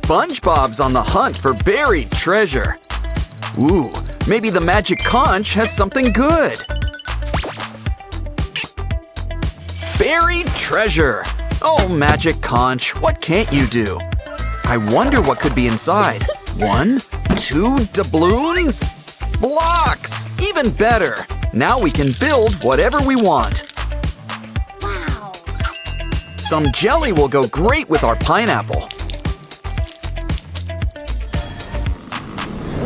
Spongebob's on the hunt for buried treasure. Ooh, maybe the magic conch has something good. Buried treasure! Oh, magic conch, what can't you do? I wonder what could be inside. 1, 2 doubloons? Blocks! Even better! Now we can build whatever we want. Wow! Some jelly will go great with our pineapple.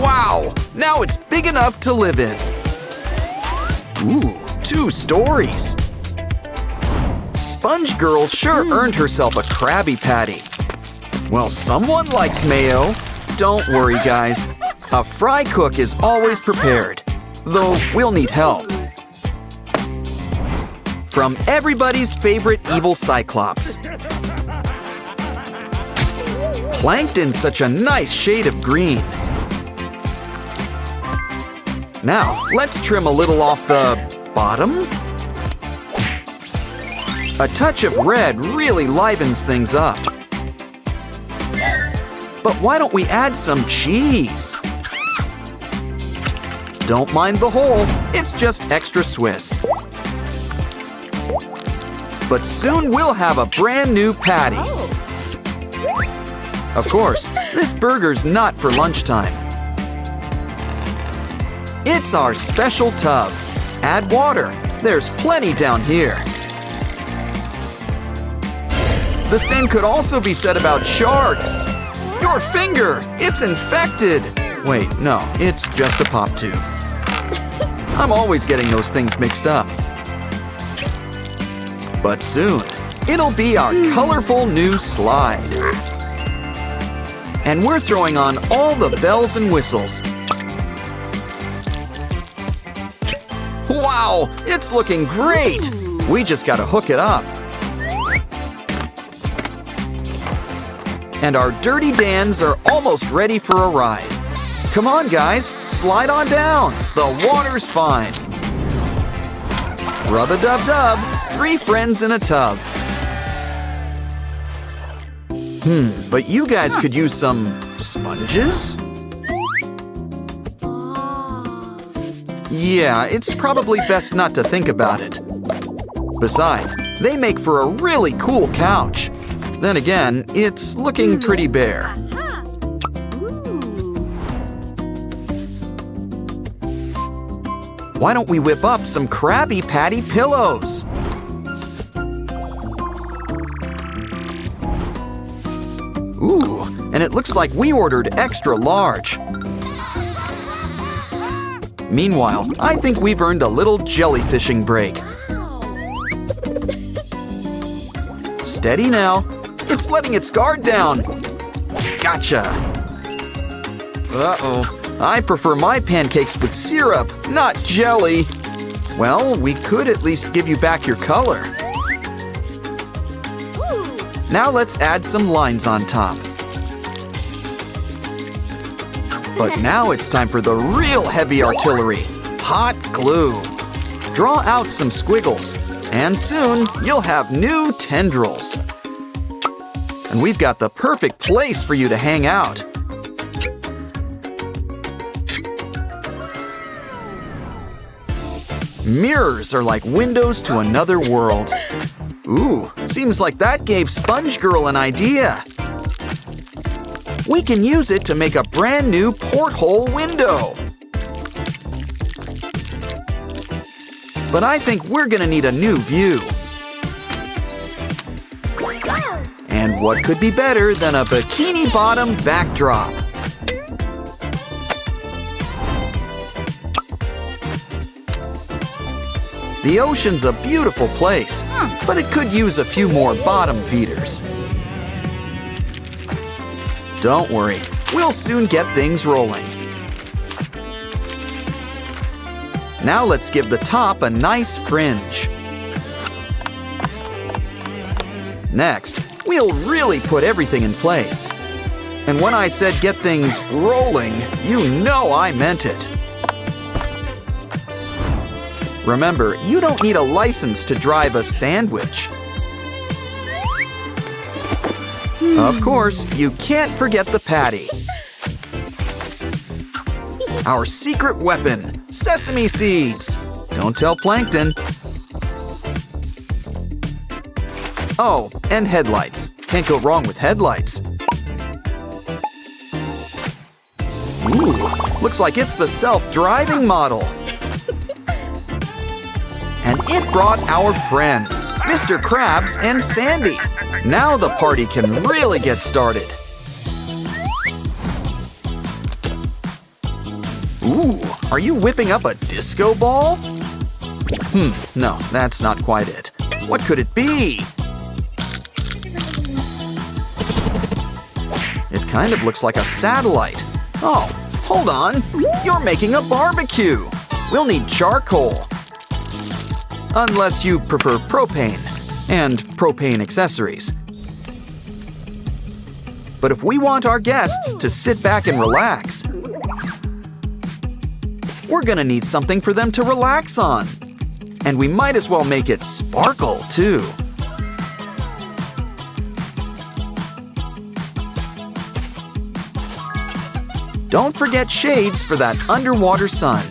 Wow! Now it's big enough to live in. Ooh, 2 stories. Sponge Girl sure earned herself a Krabby Patty. Well, someone likes mayo. Don't worry, guys. A fry cook is always prepared, though we'll need help. From everybody's favorite evil Cyclops. Plankton's such a nice shade of green. Now, let's trim a little off the bottom. A touch of red really livens things up. But why don't we add some cheese? Don't mind the hole, it's just extra Swiss. But soon we'll have a brand new patty. Of course, this burger's not for lunchtime. It's our special tub. Add water, there's plenty down here. The same could also be said about sharks. Your finger, it's infected. Wait, no, it's just a pop tube. I'm always getting those things mixed up. But soon, it'll be our colorful new slide. And we're throwing on all the bells and whistles. Wow, it's looking great. We just gotta hook it up. And our dirty Dans are almost ready for a ride. Come on, guys, slide on down. The water's fine. Rub-a-dub-dub, 3 friends in a tub. But you guys could use some sponges? Yeah, it's probably best not to think about it. Besides, they make for a really cool couch. Then again, it's looking pretty bare. Why don't we whip up some Krabby Patty pillows? Ooh, and it looks like we ordered extra large. Meanwhile, I think we've earned a little jellyfishing break. Steady now. It's letting its guard down. Gotcha. Uh-oh. I prefer my pancakes with syrup, not jelly. Well, we could at least give you back your color. Now let's add some lines on top. But now it's time for the real heavy artillery, hot glue. Draw out some squiggles, and soon you'll have new tendrils. And we've got the perfect place for you to hang out. Mirrors are like windows to another world. Ooh, seems like that gave Sponge Girl an idea. We can use it to make a brand new porthole window. But I think we're gonna need a new view. And what could be better than a bikini bottom backdrop? The ocean's a beautiful place, but it could use a few more bottom feeders. Don't worry, we'll soon get things rolling. Now let's give the top a nice fringe. Next, we'll really put everything in place. And when I said get things rolling, you know I meant it. Remember, you don't need a license to drive a sandwich. Of course, you can't forget the patty. Our secret weapon, sesame seeds. Don't tell Plankton. Oh, and headlights. Can't go wrong with headlights. Ooh, looks like it's the self-driving model. And it brought our friends, Mr. Krabs and Sandy. Now the party can really get started. Ooh, are you whipping up a disco ball? No, that's not quite it. What could it be? It kind of looks like a satellite. Oh, hold on. You're making a barbecue. We'll need charcoal. Unless you prefer propane and propane accessories. But if we want our guests to sit back and relax, we're gonna need something for them to relax on. And we might as well make it sparkle, too. Don't forget shades for that underwater sun.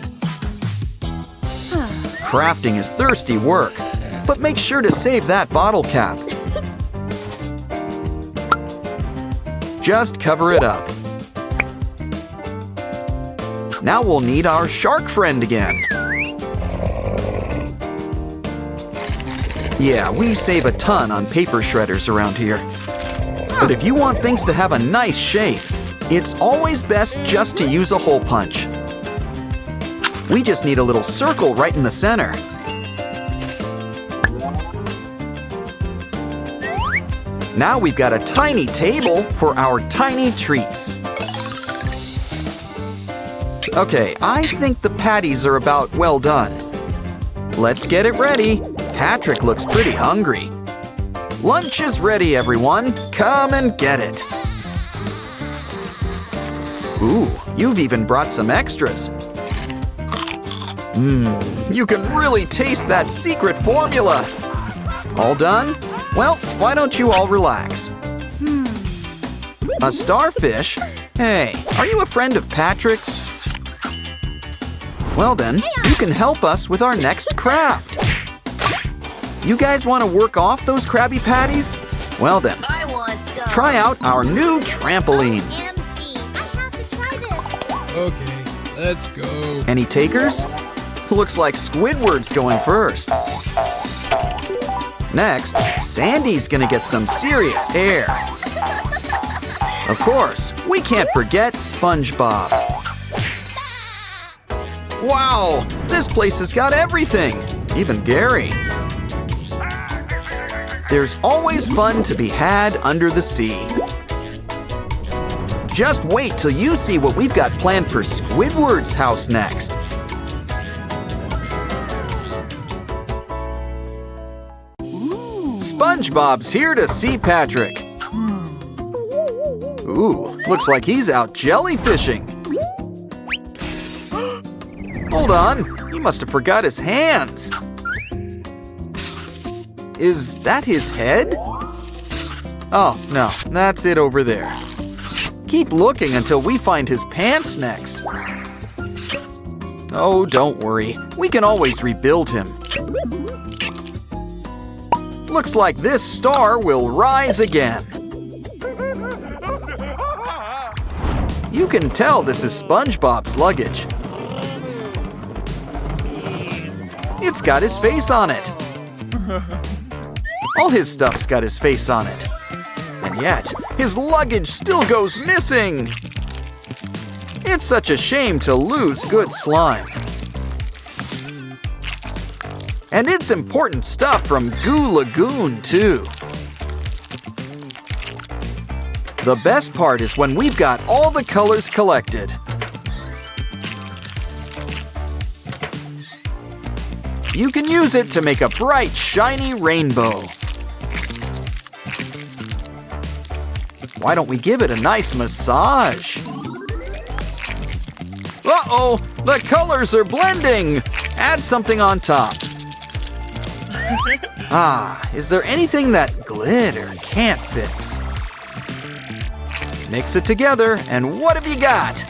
Crafting is thirsty work, but make sure to save that bottle cap. Just cover it up. Now we'll need our shark friend again. Yeah, we save a ton on paper shredders around here. But if you want things to have a nice shape, it's always best just to use a hole punch. We just need a little circle right in the center. Now we've got a tiny table for our tiny treats. Okay, I think the patties are about well done. Let's get it ready. Patrick looks pretty hungry. Lunch is ready, everyone. Come and get it. Ooh, you've even brought some extras. You can really taste that secret formula. All done? Well, why don't you all relax? A starfish? Hey, are you a friend of Patrick's? Well then, you can help us with our next craft. You guys want to work off those Krabby Patties? Well then, try out our new trampoline. Okay, let's go. Any takers? Looks like Squidward's going first. Next, Sandy's gonna get some serious air. Of course, we can't forget Spongebob. Wow, this place has got everything, even Gary. There's always fun to be had under the sea. Just wait till you see what we've got planned for Squidward's house next. SpongeBob's here to see Patrick. Ooh, looks like he's out jellyfishing. Hold on, he must have forgot his hands. Is that his head? Oh, no, that's it over there. Keep looking until we find his pants next. Oh, don't worry. We can always rebuild him. Looks like this star will rise again. You can tell this is SpongeBob's luggage. It's got his face on it. All his stuff's got his face on it. And yet, his luggage still goes missing. It's such a shame to lose good slime. And it's important stuff from Goo Lagoon, too. The best part is when we've got all the colors collected. You can use it to make a bright, shiny rainbow. Why don't we give it a nice massage? Uh-oh, the colors are blending. Add something on top. Ah, is there anything that glitter can't fix? Mix it together, and what have you got?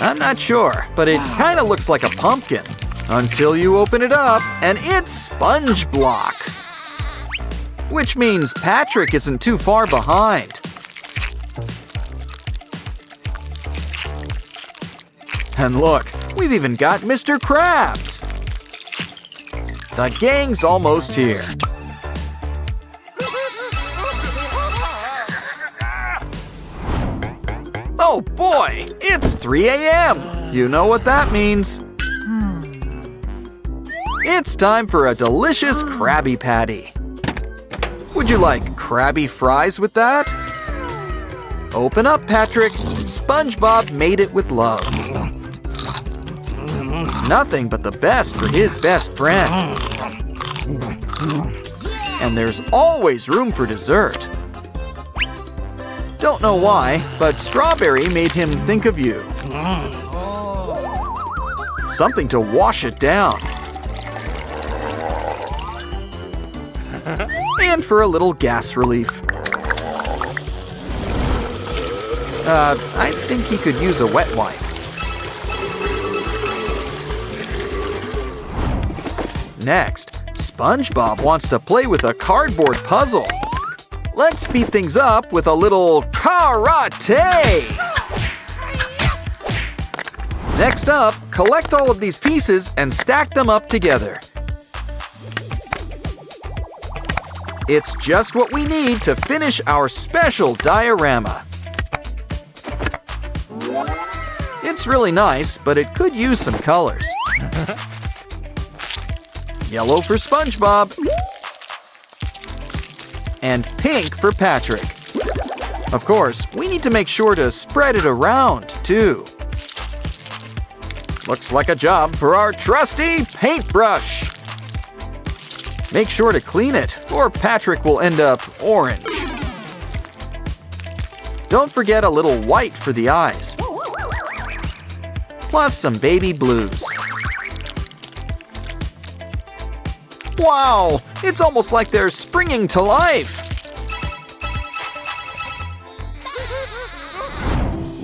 I'm not sure, but it kind of looks like a pumpkin. Until you open it up, and it's Sponge Block. Which means Patrick isn't too far behind. And look, we've even got Mr. Krabs. The gang's almost here. Oh boy, it's 3 a.m. You know what that means. It's time for a delicious Krabby Patty. Would you like Krabby fries with that? Open up, Patrick. SpongeBob made it with love. Nothing but the best for his best friend. And there's always room for dessert. Don't know why, but strawberry made him think of you. Something to wash it down. And for a little gas relief. I think he could use a wet wipe. Next, SpongeBob wants to play with a cardboard puzzle. Let's speed things up with a little karate! Next up, collect all of these pieces and stack them up together. It's just what we need to finish our special diorama. It's really nice, but it could use some colors. Yellow for SpongeBob. And pink for Patrick. Of course, we need to make sure to spread it around, too. Looks like a job for our trusty paintbrush. Make sure to clean it, or Patrick will end up orange. Don't forget a little white for the eyes. Plus some baby blues. Wow! It's almost like they're springing to life!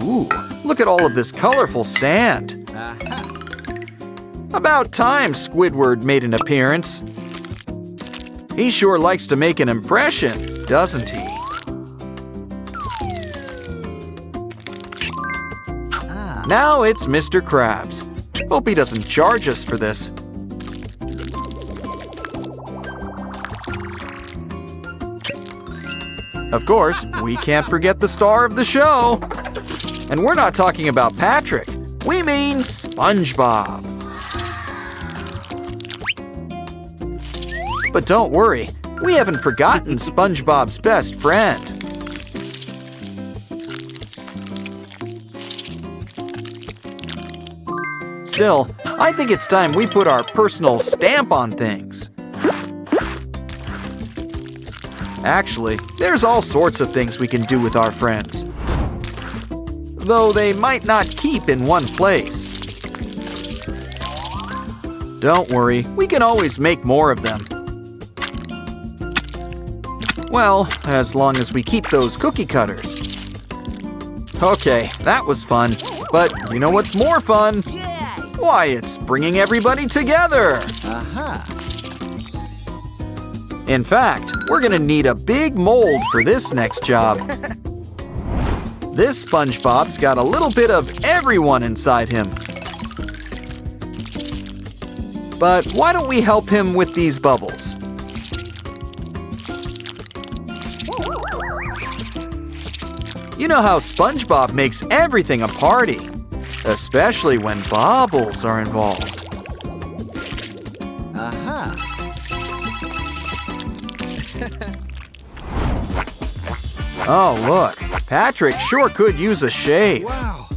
Ooh, look at all of this colorful sand. About time Squidward made an appearance. He sure likes to make an impression, doesn't he? Now it's Mr. Krabs. Hope he doesn't charge us for this. Of course, we can't forget the star of the show. And we're not talking about Patrick. We mean SpongeBob. But don't worry, we haven't forgotten SpongeBob's best friend. Still, I think it's time we put our personal stamp on things. Actually, there's all sorts of things we can do with our friends. Though they might not keep in one place. Don't worry, we can always make more of them. Well, as long as we keep those cookie cutters. Okay, that was fun. But you know what's more fun? Why, it's bringing everybody together. In fact, we're gonna need a big mold for this next job. This SpongeBob's got a little bit of everyone inside him. But why don't we help him with these bubbles? You know how SpongeBob makes everything a party, especially when bubbles are involved. Oh, look, Patrick sure could use a shave. Wow.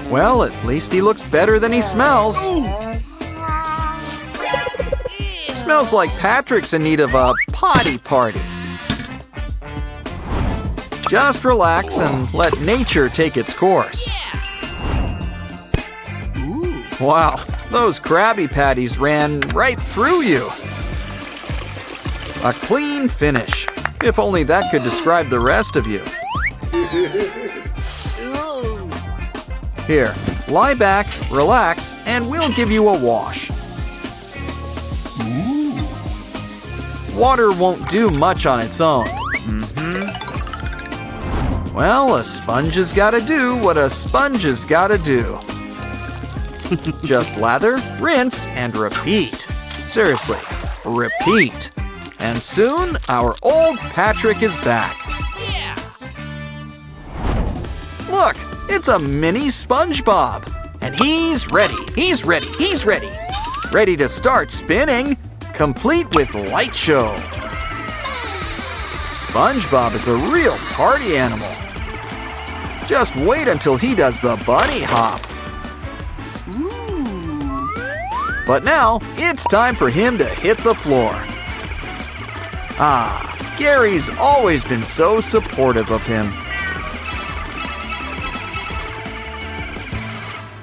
Well, at least he looks better than he smells. Smells like Patrick's in need of a potty party. Just relax and let nature take its course. Wow, those Krabby Patties ran right through you. A clean finish. If only that could describe the rest of you. Here, lie back, relax, and we'll give you a wash. Water won't do much on its own. Well, a sponge has gotta do what a sponge has gotta do. Just lather, rinse, and repeat. Seriously, repeat. And soon, our old Patrick is back. Look, it's a mini Spongebob. And he's ready, he's ready, he's ready. Ready to start spinning, complete with light show. Spongebob is a real party animal. Just wait until he does the bunny hop. But now, it's time for him to hit the floor. Ah, Gary's always been so supportive of him.